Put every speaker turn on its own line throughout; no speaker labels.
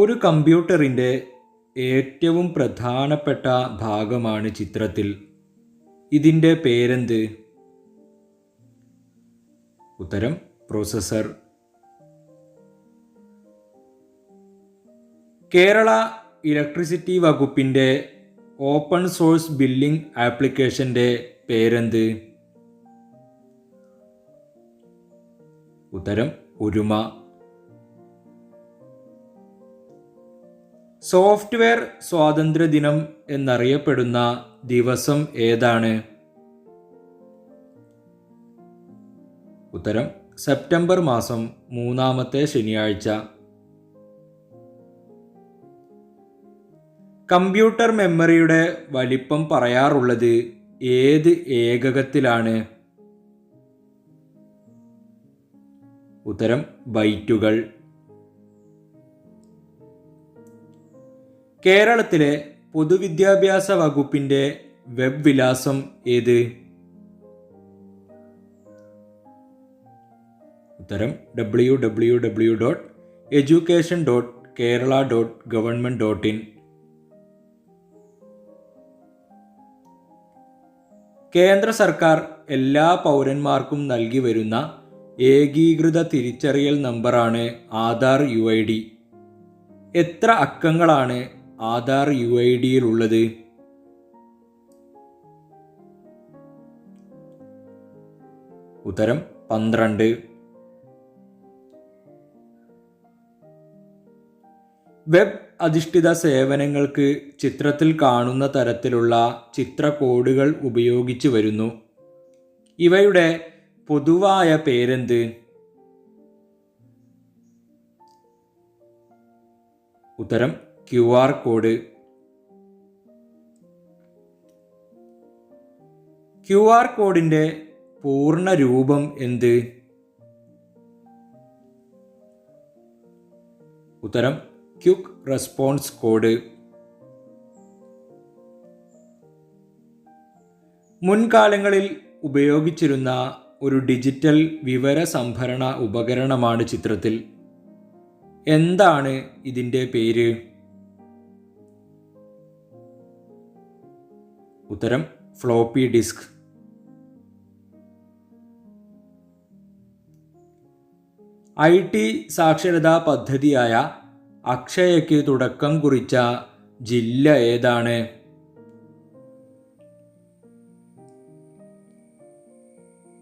ഒരു കമ്പ്യൂട്ടറിൻ്റെ ഏറ്റവും പ്രധാനപ്പെട്ട ഭാഗമാണ് ചിത്രത്തിൽ. ഇതിൻ്റെ പേരെന്ത്? ഉത്തരം പ്രോസസർ. കേരള ഇലക്ട്രിസിറ്റി വകുപ്പിൻ്റെ ഓപ്പൺ സോഴ്സ് ബില്ലിംഗ് ആപ്ലിക്കേഷൻ്റെ പേരെന്ത്? ഉത്തരം ഒരുമ. സോഫ്റ്റ്വെയർ സ്വാതന്ത്ര്യ ദിനം എന്നറിയപ്പെടുന്ന ദിവസം ഏതാണ്? ഉത്തരം സെപ്റ്റംബർ മാസം 3-ാമത്തെ ശനിയാഴ്ച. കമ്പ്യൂട്ടർ മെമ്മറിയുടെ വലിപ്പം പറയാറുള്ളത് ഏത് ഏകകത്തിലാണ്? ഉത്തരം ബൈറ്റുകൾ. കേരളത്തിലെ പൊതുവിദ്യാഭ്യാസ വകുപ്പിൻ്റെ വെബ് വിലാസം ഏത്? ഉത്തരം www.education.kerala.government.in. കേന്ദ്ര സർക്കാർ എല്ലാ പൗരന്മാർക്കും നൽകി വരുന്ന ഏകീകൃത തിരിച്ചറിയൽ നമ്പറാണ് ആധാർ UID. എത്ര അക്കങ്ങളാണ് ആധാർ UIDയിലുള്ളത്? ഉത്തരം 12. വെബ് അധിഷ്ഠിത സേവനങ്ങൾക്ക് ചിത്രത്തിൽ കാണുന്ന തരത്തിലുള്ള ചിത്രകോഡുകൾ ഉപയോഗിച്ചു വരുന്നു. ഇവയുടെ പൊതുവായ പേരെന്ത്? ഉത്തരം QR കോഡ്. QR കോഡിൻ്റെ പൂർണ്ണ രൂപം എന്ത്? ഉത്തരം ക്വിക്ക് റെസ്പോൺസ് കോഡ്. മുൻകാലങ്ങളിൽ ഉപയോഗിച്ചിരുന്ന ഒരു ഡിജിറ്റൽ വിവര സംഭരണ ഉപകരണമാണ് ചിത്രത്തിൽ. എന്താണ് ഇതിൻ്റെ പേര്? ഉത്തരം ഫ്ലോപ്പി ഡിസ്ക്. IT സാക്ഷരതാ പദ്ധതിയായ അക്ഷയയ്ക്ക് തുടക്കം കുറിച്ച ജില്ല ഏതാണ്?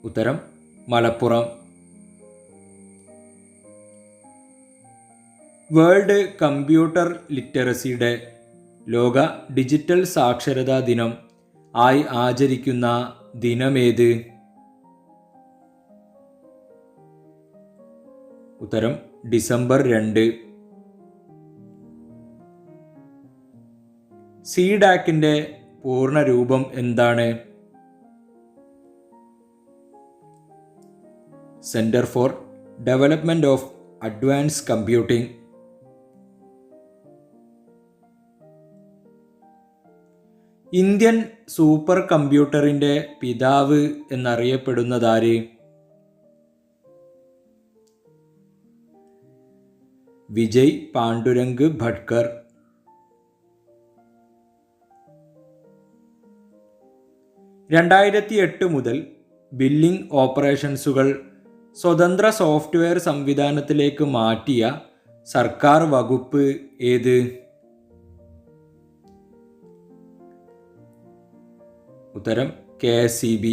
ഉത്തരം Malappuram. World computer literacy day, ലോക ഡിജിറ്റൽ സാക്ഷരതാ ദിനം ആയി ആചരിക്കുന്ന ദിനമേത്? ഉത്തരം ഡിസംബർ 2. CDACന്റെ പൂർണ്ണ രൂപം എന്താണ്? Centre for development of advance computing. Indian super കമ്പ്യൂട്ടറിൻ്റെ പിതാവ് എന്നറിയപ്പെടുന്നതാര്? വിജയ് പാണ്ഡുരംഗ് ഭട്കർ. (2008) മുതൽ ബില്ലിംഗ് ഓപ്പറേഷൻസുകൾ സ്വതന്ത്ര സോഫ്റ്റ്വെയർ സംവിധാനത്തിലേക്ക് മാറ്റിയ സർക്കാർ വകുപ്പ് ഏത്? ഉത്തരം KSEB.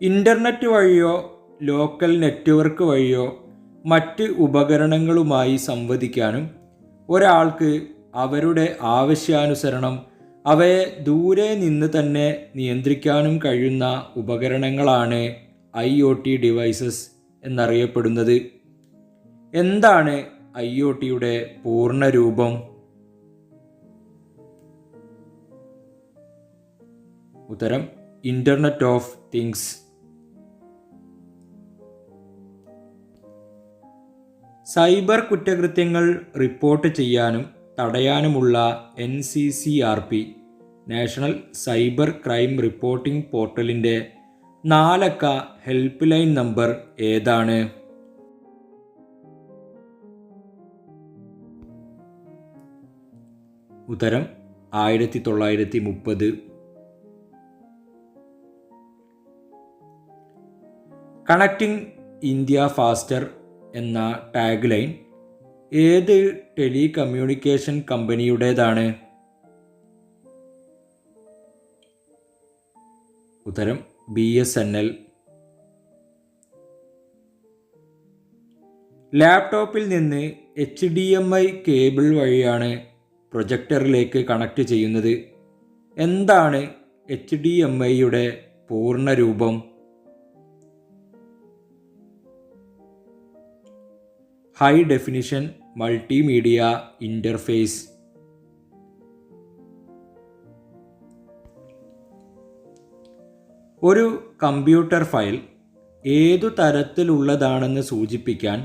ഇൻ്റർനെറ്റ് വഴിയോ ലോക്കൽ നെറ്റ്വർക്ക് വഴിയോ മറ്റ് ഉപകരണങ്ങളുമായി സംവദിക്കാനും ഒരാൾക്ക് അവരുടെ ആവശ്യാനുസരണം അവയെ ദൂരെ നിന്ന് തന്നെ നിയന്ത്രിക്കാനും കഴിയുന്ന ഉപകരണങ്ങളാണ് IoT ഡിവൈസസ് എന്നറിയപ്പെടുന്നത്. എന്താണ് IoTയുടെ പൂർണ്ണ രൂപം? ഉത്തരം ഇൻ്റർനെറ്റ് ഓഫ് തിങ്സ്. സൈബർ കുറ്റകൃത്യങ്ങൾ റിപ്പോർട്ട് ചെയ്യാനും തടയാനുമുള്ള NCCRP national cyber crime reporting പോർട്ടലിൻ്റെ 4 അക്ക ഹെൽപ്പ് ലൈൻ നമ്പർ ഏതാണ്? ഉത്തരം 1930. കണക്റ്റിംഗ് ഇന്ത്യ ഫാസ്റ്റർ എന്ന ടാഗ് ലൈൻ ഏത് ടെലികമ്മ്യൂണിക്കേഷൻ കമ്പനിയുടേതാണ്? ഉത്തരം BSNL. ലാപ്ടോപ്പിൽ നിന്ന് HDMI കേബിൾ വഴിയാണ് പ്രൊജക്ടറിലേക്ക് കണക്ട് ചെയ്യുന്നത്. എന്താണ് HDMIയുടെ പൂർണ്ണ രൂപം? High definition multimedia interface. ഒരു കമ്പ്യൂട്ടർ ഫയൽ ഏതു തരത്തിലുള്ളതാണെന്ന് സൂചിപ്പിക്കാൻ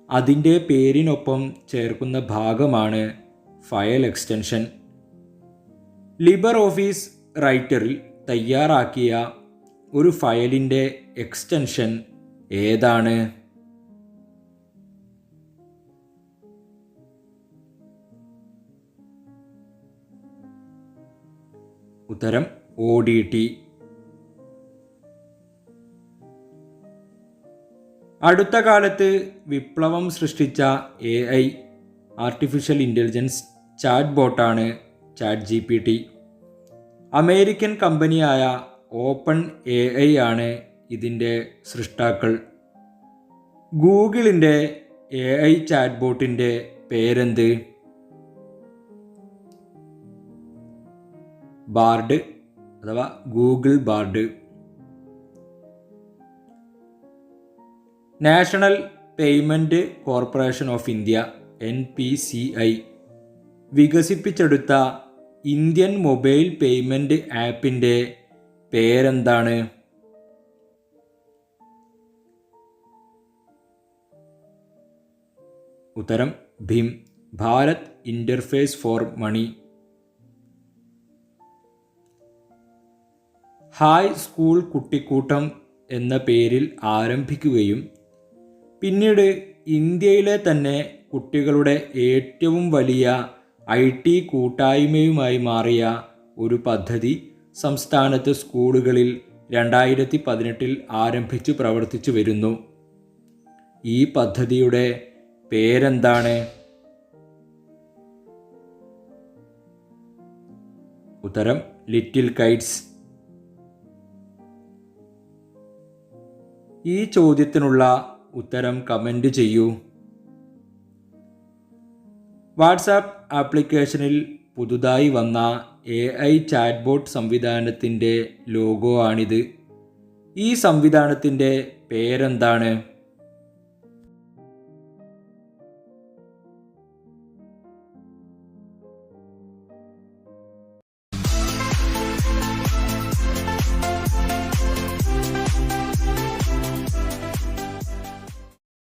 അതിൻ്റെ പേരിനൊപ്പം ചേർക്കുന്ന ഭാഗമാണ് ഫയൽ എക്സ്റ്റൻഷൻ. ലിബർ ഓഫീസ് റൈറ്ററിൽ തയ്യാറാക്കിയ ഒരു ഫയലിൻ്റെ എക്സ്റ്റൻഷൻ ഏതാണ്? ഉത്തരം ODT. അടുത്ത കാലത്ത് വിപ്ലവം സൃഷ്ടിച്ച AI ആർട്ടിഫിഷ്യൽ ഇൻ്റലിജൻസ് ചാറ്റ് ബോട്ടാണ് ChatGPT. അമേരിക്കൻ കമ്പനിയായ ഓപ്പൺ AI ആണ് ഇതിൻ്റെ സൃഷ്ടാക്കൾ. ഗൂഗിളിൻ്റെ AI ചാറ്റ് ബോട്ടിൻ്റെ പേരെന്ത്? ബാർഡ് അഥവാ Google Bard. National Payment Corporation of India NPCI വികസിപ്പിച്ചെടുത്ത ഇന്ത്യൻ മൊബൈൽ പേയ്മെൻറ്റ് ആപ്പിൻ്റെ പേരെന്താണ്? ഉത്തരം ഭീം, Bharat interface for money. Hi school കുട്ടിക്കൂട്ടം എന്ന പേരിൽ ആരംഭിക്കുകയും പിന്നീട് ഇന്ത്യയിലെ തന്നെ കുട്ടികളുടെ ഏറ്റവും വലിയ IT കൂട്ടായ്മയുമായി മാറിയ ഒരു പദ്ധതി സംസ്ഥാനത്ത് സ്കൂളുകളിൽ 2018 ആരംഭിച്ചു പ്രവർത്തിച്ചു വരുന്നു. ഈ പദ്ധതിയുടെ പേരെന്താണ്? ഉത്തരം ലിറ്റിൽ കൈറ്റ്സ്. ഈ ചോദ്യത്തിനുള്ള ഉത്തരം കമൻ്റ് ചെയ്യൂ. വാട്സാപ്പ് ആപ്ലിക്കേഷനിൽ പുതുതായി വന്ന AI ചാറ്റ് ബോട്ട് സംവിധാനത്തിൻ്റെ ലോഗോ ആണിത്. ഈ സംവിധാനത്തിൻ്റെ പേരെന്താണ്?